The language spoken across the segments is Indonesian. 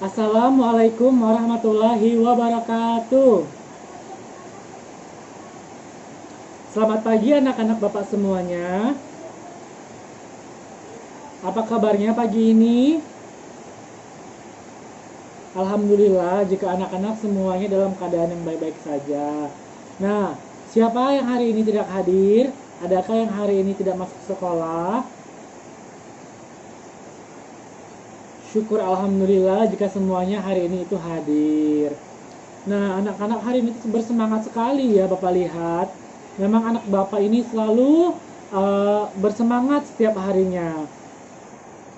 Assalamualaikum warahmatullahi wabarakatuh. Selamat pagi anak-anak bapak semuanya. Apa kabarnya pagi ini? Alhamdulillah jika anak-anak semuanya dalam keadaan yang baik-baik saja. Nah, siapa yang hari ini tidak hadir? Adakah yang hari ini tidak masuk sekolah? Syukur alhamdulillah jika semuanya hari ini itu hadir. Nah, anak-anak hari ini bersemangat sekali ya Bapak lihat. Memang anak Bapak ini selalu bersemangat setiap harinya.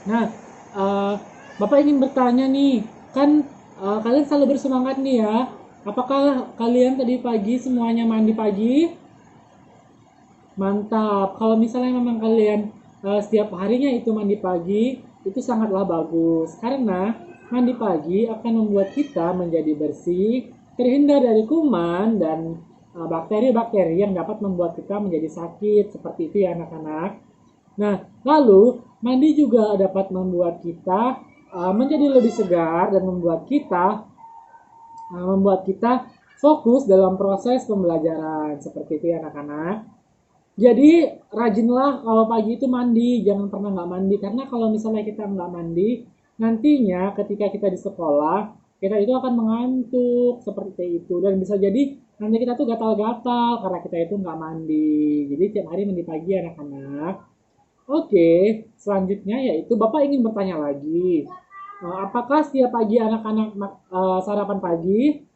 Nah, eh, Bapak ingin bertanya nih, kan kalian selalu bersemangat nih ya. Apakah kalian tadi pagi semuanya mandi pagi? Mantap. Kalau misalnya memang kalian setiap harinya itu mandi pagi, itu sangatlah bagus. Karena mandi pagi akan membuat kita menjadi bersih, terhindar dari kuman dan bakteri-bakteri yang dapat membuat kita menjadi sakit. Seperti itu ya anak-anak. Nah, lalu mandi juga dapat membuat kita menjadi lebih segar dan membuat kita fokus dalam proses pembelajaran. Seperti itu ya anak-anak. Jadi rajinlah kalau pagi itu mandi, jangan pernah nggak mandi karena kalau misalnya kita nggak mandi, nantinya ketika kita di sekolah kita itu akan mengantuk seperti itu dan bisa jadi nanti kita tuh gatal-gatal karena kita itu nggak mandi. Jadi tiap hari mandi pagi anak-anak. Oke, selanjutnya yaitu Bapak ingin bertanya lagi. Apakah setiap pagi anak-anak sarapan pagi?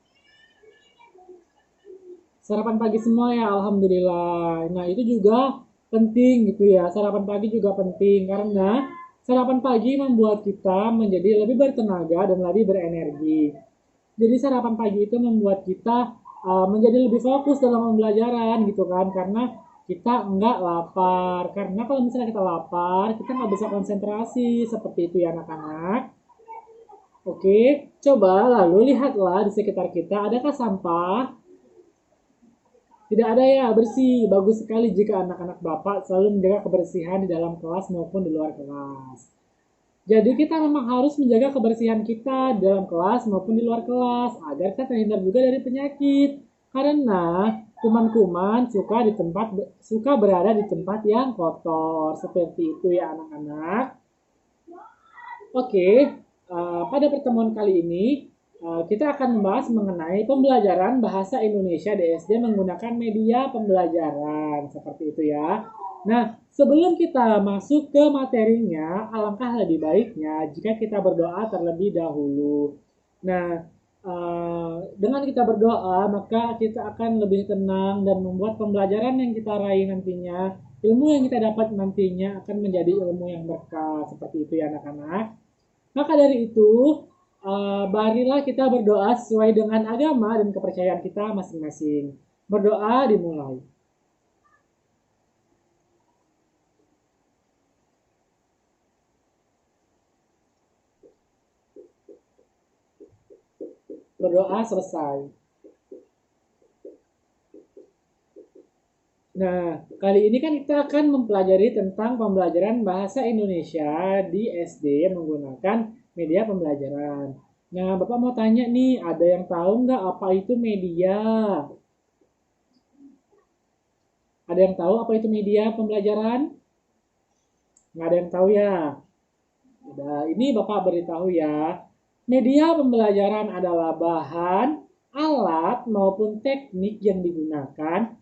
Sarapan pagi semua ya, alhamdulillah. Nah, itu juga penting gitu ya. Sarapan pagi juga penting karena sarapan pagi membuat kita menjadi lebih bertenaga dan lebih berenergi. Jadi sarapan pagi itu membuat kita menjadi lebih fokus dalam pembelajaran gitu kan karena kita nggak lapar. Karena kalau misalnya kita lapar, kita nggak bisa konsentrasi seperti itu ya anak-anak. Oke, coba lalu lihatlah di sekitar kita adakah sampah. Tidak ada ya, bersih. Bagus sekali jika anak-anak Bapak selalu menjaga kebersihan di dalam kelas maupun di luar kelas. Jadi kita memang harus menjaga kebersihan kita di dalam kelas maupun di luar kelas agar kita terhindar juga dari penyakit. Karena kuman-kuman suka berada di tempat yang kotor. Seperti itu ya anak-anak. Oke, pada pertemuan kali ini kita akan membahas mengenai pembelajaran bahasa Indonesia di SD menggunakan media pembelajaran seperti itu ya. Nah, sebelum kita masuk ke materinya, alangkah lebih baiknya jika kita berdoa terlebih dahulu. Nah, dengan kita berdoa, maka kita akan lebih tenang dan membuat pembelajaran yang kita raih nantinya, ilmu yang kita dapat nantinya akan menjadi ilmu yang berkah. Seperti itu ya anak-anak. Maka dari itu, marilah kita berdoa sesuai dengan agama dan kepercayaan kita masing-masing. Berdoa dimulai. Berdoa selesai. Nah, kali ini kan kita akan mempelajari tentang pembelajaran bahasa Indonesia di SD menggunakan media pembelajaran. Nah, Bapak mau tanya nih, ada yang tahu nggak apa itu media? Ada yang tahu apa itu media pembelajaran? Nggak ada yang tahu ya? Nah, ini Bapak beritahu ya. Media pembelajaran adalah bahan, alat, maupun teknik yang digunakan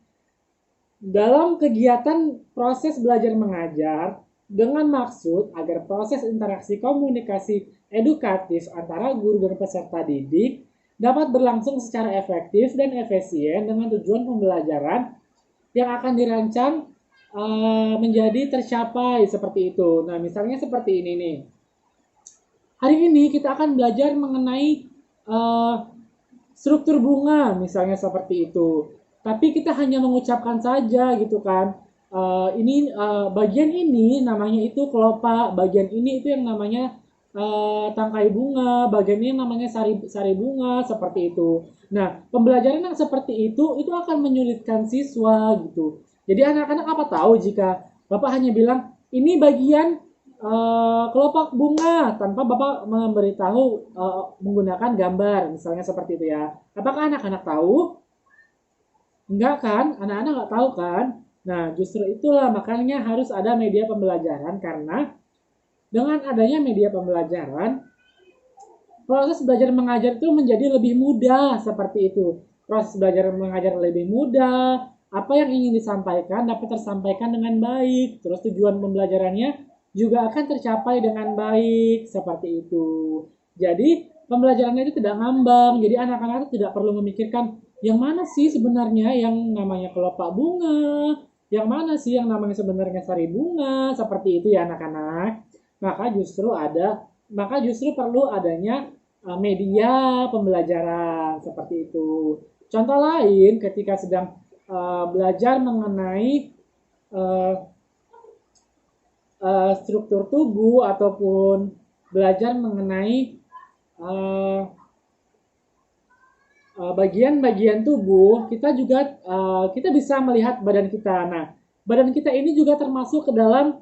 dalam kegiatan proses belajar mengajar dengan maksud agar proses interaksi komunikasi edukatif antara guru dan peserta didik dapat berlangsung secara efektif dan efisien dengan tujuan pembelajaran yang akan dirancang menjadi tercapai seperti itu. Nah, misalnya seperti ini nih. Hari ini kita akan belajar mengenai struktur bunga, misalnya seperti itu. Tapi kita hanya mengucapkan saja gitu kan. Bagian ini namanya itu kelopak, bagian ini itu yang namanya tangkai bunga, bagian ini namanya sari bunga seperti itu. Nah, pembelajaran yang seperti itu akan menyulitkan siswa gitu. Jadi anak-anak apa tahu jika Bapak hanya bilang ini bagian kelopak bunga tanpa Bapak memberitahu menggunakan gambar, misalnya seperti itu ya. Apakah anak-anak tahu? Enggak kan? Anak-anak nggak tahu kan? Nah, justru itulah makanya harus ada media pembelajaran karena dengan adanya media pembelajaran, proses belajar mengajar itu menjadi lebih mudah seperti itu. Proses belajar mengajar lebih mudah, apa yang ingin disampaikan dapat tersampaikan dengan baik. Terus tujuan pembelajarannya juga akan tercapai dengan baik seperti itu. Jadi pembelajarannya itu tidak ngambang. Jadi anak-anak itu tidak perlu memikirkan yang mana sih sebenarnya yang namanya kelopak bunga, yang mana sih yang namanya sebenarnya sari bunga, seperti itu ya anak-anak. Maka justru ada maka justru perlu adanya media pembelajaran seperti itu. Contoh lain ketika sedang belajar mengenai uh, struktur tubuh ataupun belajar mengenai uh, bagian-bagian tubuh, kita juga kita bisa melihat badan kita. Nah, badan kita ini juga termasuk ke dalam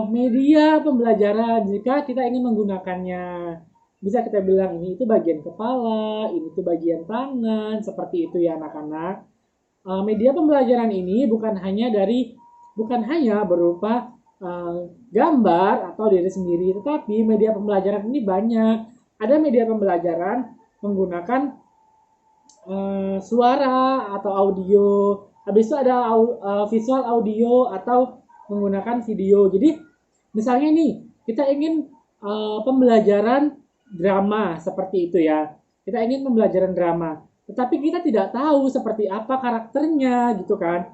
media pembelajaran jika kita ingin menggunakannya. Bisa kita bilang ini itu bagian kepala, ini itu bagian tangan, seperti itu ya anak-anak. Media pembelajaran ini bukan hanya berupa gambar atau diri sendiri, tetapi media pembelajaran ini banyak. Ada media pembelajaran menggunakan suara atau audio. Habis itu ada visual audio atau menggunakan video. Jadi misalnya nih kita ingin pembelajaran drama seperti itu ya. Kita ingin pembelajaran drama, tetapi kita tidak tahu seperti apa karakternya gitu kan.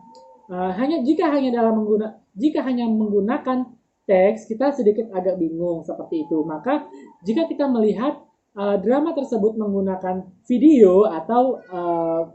Jika hanya menggunakan teks, kita sedikit agak bingung seperti itu. Maka jika kita melihat drama tersebut menggunakan video atau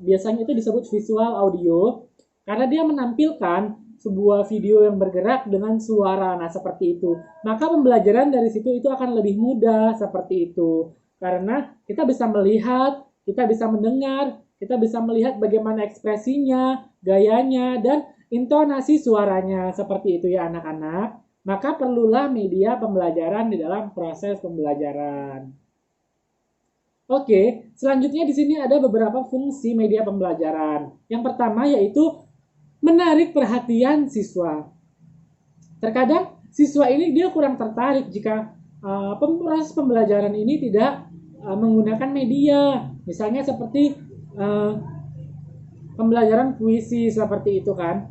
biasanya itu disebut visual audio karena dia menampilkan sebuah video yang bergerak dengan suara. Nah, seperti itu. Maka pembelajaran dari situ itu akan lebih mudah seperti itu. Karena kita bisa melihat, kita bisa mendengar, kita bisa melihat bagaimana ekspresinya, gayanya, dan intonasi suaranya. Seperti itu ya anak-anak. Maka perlulah media pembelajaran di dalam proses pembelajaran. Oke, selanjutnya di sini ada beberapa fungsi media pembelajaran. Yang pertama yaitu menarik perhatian siswa. Terkadang siswa ini dia kurang tertarik jika proses pembelajaran ini tidak menggunakan media. Misalnya seperti pembelajaran puisi seperti itu kan.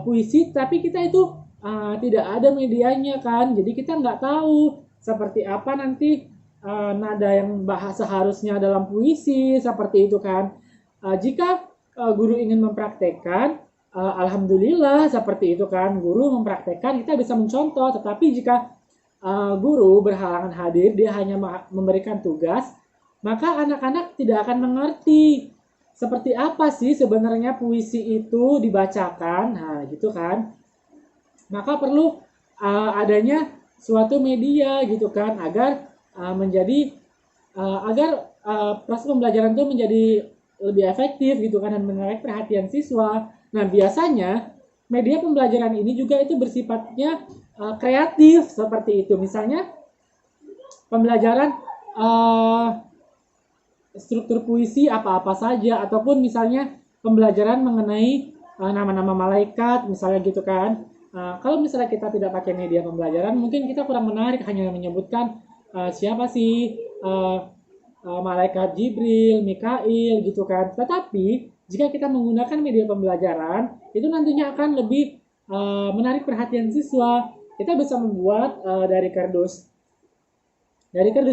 Puisi tapi kita itu tidak ada medianya kan. Jadi kita nggak tahu seperti apa nanti nada yang bahasa harusnya dalam puisi seperti itu kan. Jika guru ingin mempraktekkan, alhamdulillah seperti itu kan, guru mempraktekkan kita bisa mencontoh. Tetapi jika guru berhalangan hadir, dia hanya memberikan tugas, maka anak-anak tidak akan mengerti seperti apa sih sebenarnya puisi itu dibacakan. Nah gitu kan, maka perlu adanya suatu media gitu kan agar proses pembelajaran itu menjadi lebih efektif gitu kan dan menarik perhatian siswa. Nah, biasanya media pembelajaran ini juga itu bersifatnya kreatif seperti itu. Misalnya pembelajaran struktur puisi apa-apa saja ataupun misalnya pembelajaran mengenai nama-nama malaikat misalnya gitu kan. Kalau misalnya kita tidak pakai media pembelajaran, mungkin kita kurang menarik hanya menyebutkan siapa sih malaikat Jibril, Mikail gitu kan. Tetapi jika kita menggunakan media pembelajaran, itu nantinya akan lebih menarik perhatian siswa. Kita bisa membuat dari kardus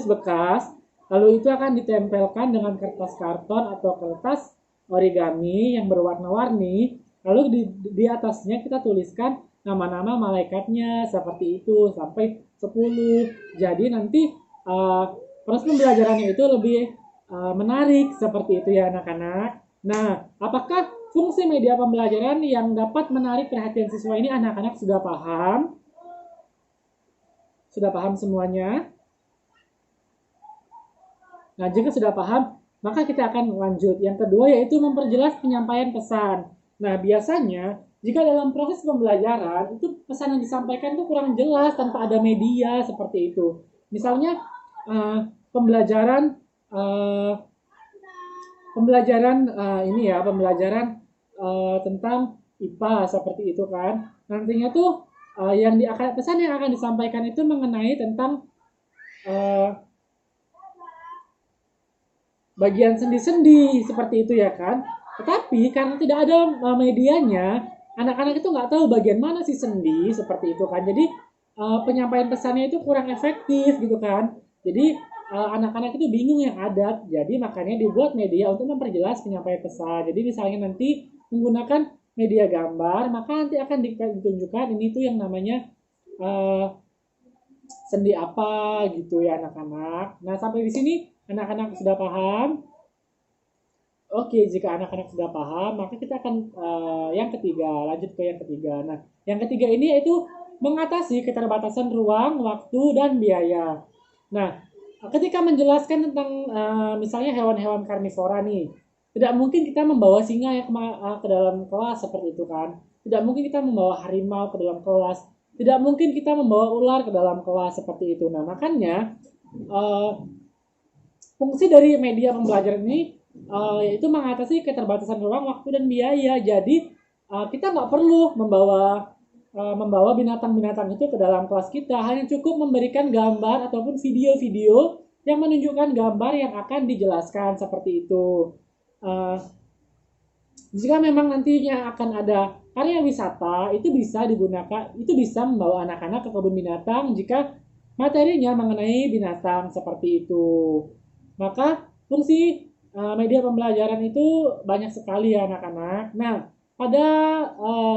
bekas, lalu itu akan ditempelkan dengan kertas karton atau kertas origami yang berwarna-warni. Lalu di atasnya kita tuliskan nama-nama malaikatnya seperti itu sampai 10. Jadi nanti proses pembelajarannya itu lebih menarik seperti itu ya anak-anak. Nah, apakah fungsi media pembelajaran yang dapat menarik perhatian siswa ini anak-anak sudah paham? Sudah paham semuanya? Nah, jika sudah paham, maka kita akan lanjut. Yang kedua yaitu memperjelas penyampaian pesan. Nah, biasanya jika dalam proses pembelajaran itu pesan yang disampaikan itu kurang jelas tanpa ada media seperti itu. Misalnya pembelajaran uh, pembelajaran tentang IPA seperti itu kan. Nantinya tuh pesan yang akan disampaikan itu mengenai tentang bagian sendi-sendi seperti itu ya kan. Tetapi karena tidak ada medianya, anak-anak itu nggak tahu bagian mana sih sendi seperti itu kan. Jadi penyampaian pesannya itu kurang efektif gitu kan. Jadi anak-anak itu bingung yang ada. Jadi makanya dibuat media untuk memperjelas penyampaian pesan. Jadi misalnya nanti menggunakan media gambar, maka nanti akan ditunjukkan ini tuh yang namanya sendi apa gitu ya anak-anak. Nah sampai di sini anak-anak sudah paham? Oke, jika anak-anak sudah paham, maka kita akan yang ketiga, lanjut ke yang ketiga. Nah, yang ketiga ini yaitu mengatasi keterbatasan ruang, waktu, dan biaya. Nah, ketika menjelaskan tentang misalnya hewan-hewan karnivora nih, tidak mungkin kita membawa singa yang ke dalam kelas seperti itu kan. Tidak mungkin kita membawa harimau ke dalam kelas. Tidak mungkin kita membawa ular ke dalam kelas seperti itu. Nah, makanya fungsi dari media pembelajaran ini yaitu mengatasi keterbatasan ruang, waktu, dan biaya. Jadi kita nggak perlu membawa binatang-binatang itu ke dalam kelas kita. Hanya cukup memberikan gambar ataupun video-video yang menunjukkan gambar yang akan dijelaskan seperti itu. Jika memang nantinya akan ada area wisata, itu bisa membawa anak-anak ke kebun binatang jika materinya mengenai binatang seperti itu. Maka fungsi media pembelajaran itu banyak sekali ya anak-anak. Nah,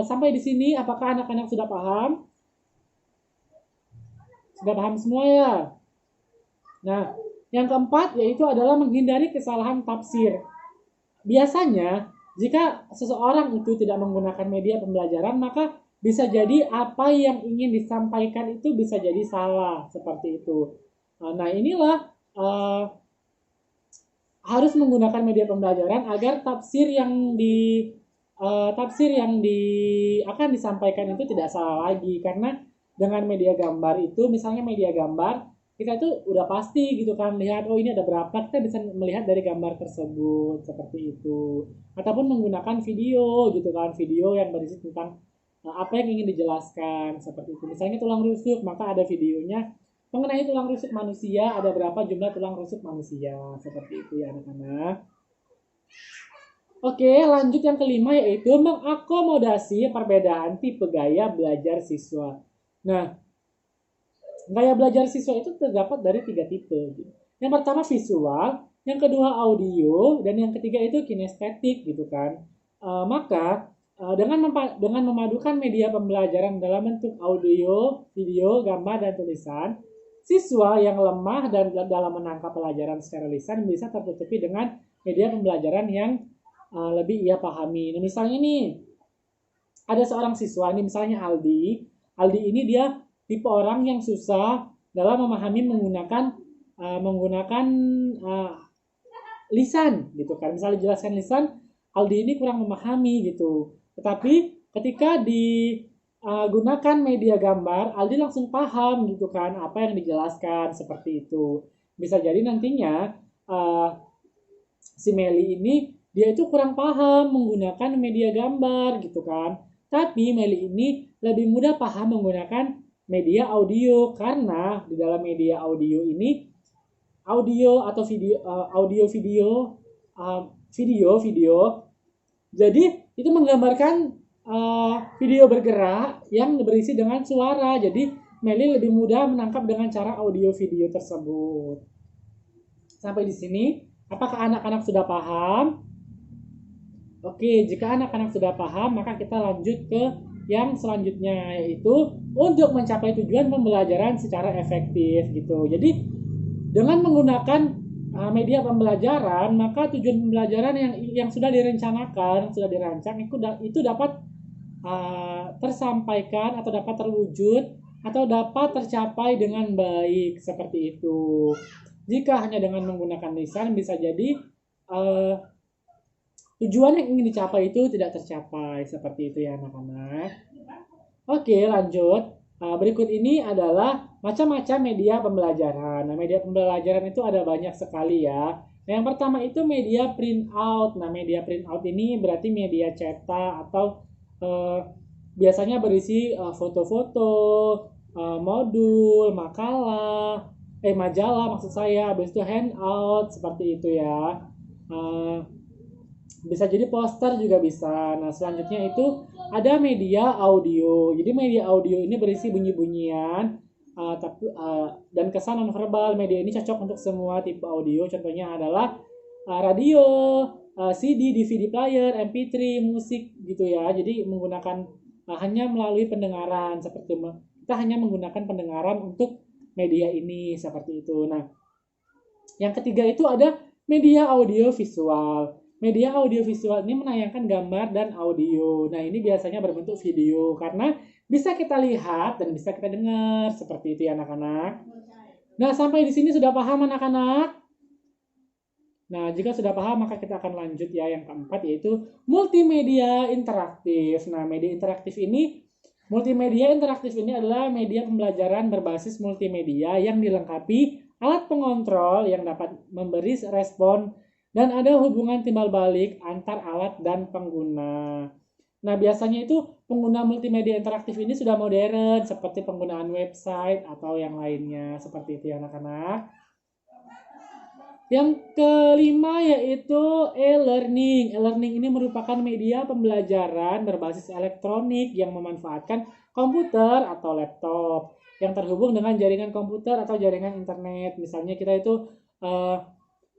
sampai di sini apakah anak-anak sudah paham? Sudah paham semua ya? Nah, yang keempat yaitu adalah menghindari kesalahan tafsir. Biasanya, jika seseorang itu tidak menggunakan media pembelajaran, maka bisa jadi apa yang ingin disampaikan itu bisa jadi salah, seperti itu. Nah, inilah harus menggunakan media pembelajaran agar tafsir yang akan disampaikan itu tidak salah lagi. Karena dengan media gambar itu, misalnya media gambar, kita itu udah pasti gitu kan lihat ini ada berapa, kita bisa melihat dari gambar tersebut seperti itu. Ataupun menggunakan video gitu kan, video yang berisi tentang apa yang ingin dijelaskan seperti itu. Misalnya tulang rusuk, maka ada videonya mengenai tulang rusuk manusia, ada berapa jumlah tulang rusuk manusia seperti itu ya anak-anak. Oke, lanjut yang kelima yaitu mengakomodasi perbedaan tipe gaya belajar siswa. Nah, gaya belajar siswa itu terdapat dari 3 tipe. Yang pertama visual, yang kedua audio, dan yang ketiga itu kinestetik gitu kan. Maka dengan memadukan media pembelajaran dalam bentuk audio, video, gambar, dan tulisan, siswa yang lemah dan dalam menangkap pelajaran secara lisan bisa tertutupi dengan media pembelajaran yang lebih ia pahami. Nah, misalnya nih, ada seorang siswa, ini misalnya Aldi. Aldi ini dia tipe orang yang susah dalam memahami menggunakan lisan gitu kan. Misalnya jelaskan lisan, Aldi ini kurang memahami gitu. Tetapi ketika digunakan media gambar, Aldi langsung paham gitu kan apa yang dijelaskan seperti itu. Bisa jadi nantinya si Meli ini dia itu kurang paham menggunakan media gambar gitu kan. Tapi Meli ini lebih mudah paham menggunakan media audio karena di dalam media audio ini audio atau video jadi itu menggambarkan video bergerak yang berisi dengan suara. Jadi Meli lebih mudah menangkap dengan cara audio video tersebut. Sampai di sini apakah anak-anak sudah paham? Oke, jika anak-anak sudah paham maka kita lanjut ke yang selanjutnya yaitu untuk mencapai tujuan pembelajaran secara efektif gitu. Jadi dengan menggunakan media pembelajaran maka tujuan pembelajaran yang sudah direncanakan, sudah dirancang itu dapat tersampaikan atau dapat terwujud atau dapat tercapai dengan baik seperti itu. Jika hanya dengan menggunakan lisan bisa jadi tujuan yang ingin dicapai itu tidak tercapai. Seperti itu ya anak-anak. Oke, lanjut. Berikut ini adalah macam-macam media pembelajaran. Nah, media pembelajaran itu ada banyak sekali ya. Nah, yang pertama itu media print out. Nah, media print out ini berarti media cetak atau eh, biasanya berisi foto-foto, modul, majalah maksud saya. Habis itu handout seperti itu ya. Eh, Bisa jadi poster juga bisa. Nah, selanjutnya itu ada media audio. Jadi media audio ini berisi bunyi-bunyian dan kesan nonverbal. Media ini cocok untuk semua tipe audio. Contohnya adalah radio, CD, DVD player, MP3, musik gitu ya. Jadi menggunakan hanya melalui pendengaran seperti kita hanya menggunakan pendengaran untuk media ini seperti itu. Nah, yang ketiga itu ada media audio visual. Media audiovisual ini menayangkan gambar dan audio. Nah, ini biasanya berbentuk video karena bisa kita lihat dan bisa kita dengar seperti itu ya anak-anak. Nah, sampai di sini sudah paham anak-anak? Nah, jika sudah paham maka kita akan lanjut ya yang keempat yaitu multimedia interaktif. Nah, multimedia interaktif ini adalah media pembelajaran berbasis multimedia yang dilengkapi alat pengontrol yang dapat memberi respon dan ada hubungan timbal balik antar alat dan pengguna. Nah, biasanya itu pengguna multimedia interaktif ini sudah modern seperti penggunaan website atau yang lainnya seperti itu ya anak-anak. Yang kelima yaitu e-learning. E-learning ini merupakan media pembelajaran berbasis elektronik yang memanfaatkan komputer atau laptop yang terhubung dengan jaringan komputer atau jaringan internet. Misalnya kita itu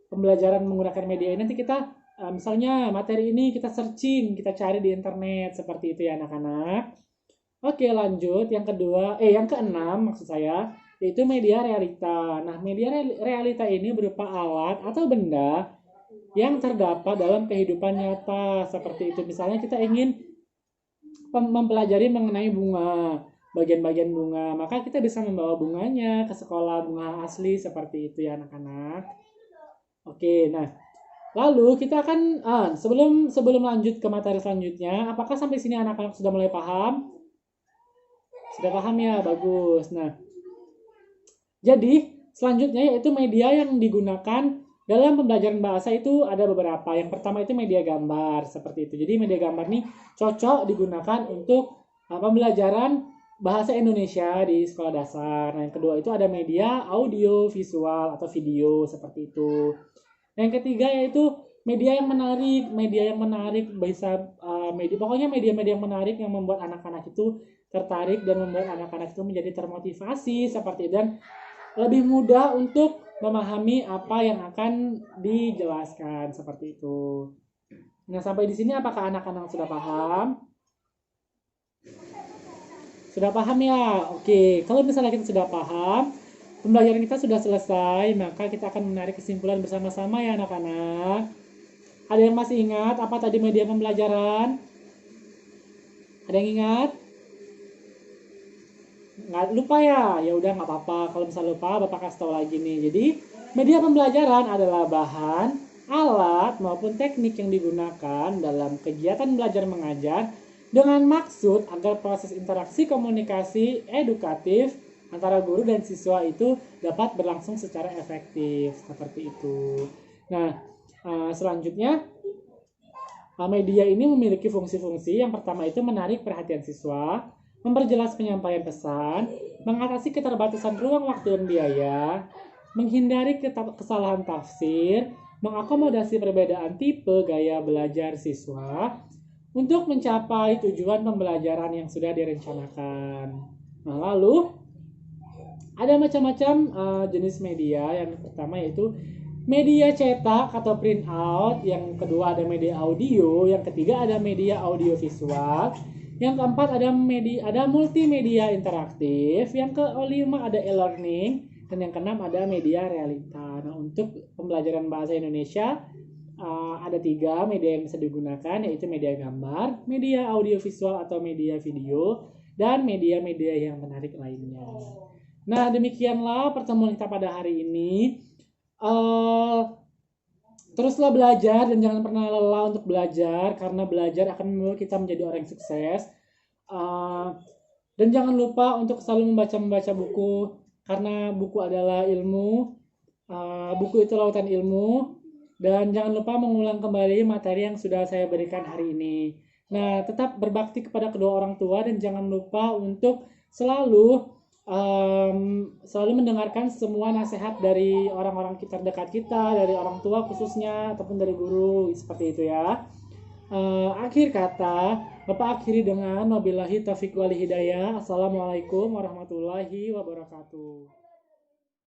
pembelajaran menggunakan media ini nanti kita misalnya materi ini kita searching, kita cari di internet seperti itu ya anak-anak. Oke, lanjut yang keenam maksud saya yaitu media realita. Nah, media realita ini berupa alat atau benda yang terdapat dalam kehidupan nyata seperti itu. Misalnya kita ingin mempelajari mengenai bunga, bagian-bagian bunga, maka kita bisa membawa bunganya ke sekolah, bunga asli seperti itu ya anak-anak. Oke, nah lalu kita akan sebelum lanjut ke materi selanjutnya, apakah sampai sini anak-anak sudah mulai paham? Sudah paham ya, bagus. Nah, jadi selanjutnya yaitu media yang digunakan dalam pembelajaran bahasa itu ada beberapa. Yang pertama itu media gambar seperti itu. Jadi media gambar ini cocok digunakan untuk pembelajaran bahasa Indonesia di sekolah dasar. Nah, yang kedua itu ada media audio visual atau video seperti itu. Yang ketiga yaitu media yang menarik bisa media-media yang menarik yang membuat anak-anak itu tertarik dan membuat anak-anak itu menjadi termotivasi seperti itu dan lebih mudah untuk memahami apa yang akan dijelaskan seperti itu. Nah, sampai di sini apakah anak-anak sudah paham? Sudah paham ya? Oke, kalau misalnya kita sudah paham, pembelajaran kita sudah selesai, maka kita akan menarik kesimpulan bersama-sama ya anak-anak. Ada yang masih ingat apa tadi media pembelajaran? Ada yang ingat? Nggak lupa ya? Ya udah nggak apa-apa. Kalau misalnya lupa, Bapak kasih tahu lagi nih. Jadi, media pembelajaran adalah bahan, alat, maupun teknik yang digunakan dalam kegiatan belajar mengajar dengan maksud agar proses interaksi komunikasi edukatif antara guru dan siswa itu dapat berlangsung secara efektif seperti itu. Nah, selanjutnya media ini memiliki fungsi-fungsi. Yang pertama itu menarik perhatian siswa, memperjelas penyampaian pesan, mengatasi keterbatasan ruang, waktu, dan biaya, menghindari kesalahan tafsir, mengakomodasi perbedaan tipe gaya belajar siswa untuk mencapai tujuan pembelajaran yang sudah direncanakan. Nah, lalu ada macam-macam jenis media. Yang pertama yaitu media cetak atau print out, yang kedua ada media audio, yang ketiga ada media audio visual, yang keempat ada multimedia interaktif, yang kelima ada e-learning, dan yang keenam ada media realita. Nah, untuk pembelajaran bahasa Indonesia ada 3 media yang bisa digunakan, yaitu media gambar, media audio visual atau media video, dan media-media yang menarik lainnya. Nah, demikianlah pertemuan kita pada hari ini. Teruslah belajar dan jangan pernah lelah untuk belajar, karena belajar akan membawa kita menjadi orang yang sukses. Uh, dan jangan lupa untuk selalu membaca buku, karena buku adalah ilmu. Buku itu lautan ilmu. Dan jangan lupa mengulang kembali materi yang sudah saya berikan hari ini. Nah, tetap berbakti kepada kedua orang tua dan jangan lupa untuk selalu mendengarkan semua nasihat dari orang-orang terdekat kita, dari orang tua khususnya ataupun dari guru, seperti itu ya. Akhir kata, Bapak akhiri dengan wabillahi taufiq wal hidayah. Assalamualaikum warahmatullahi wabarakatuh.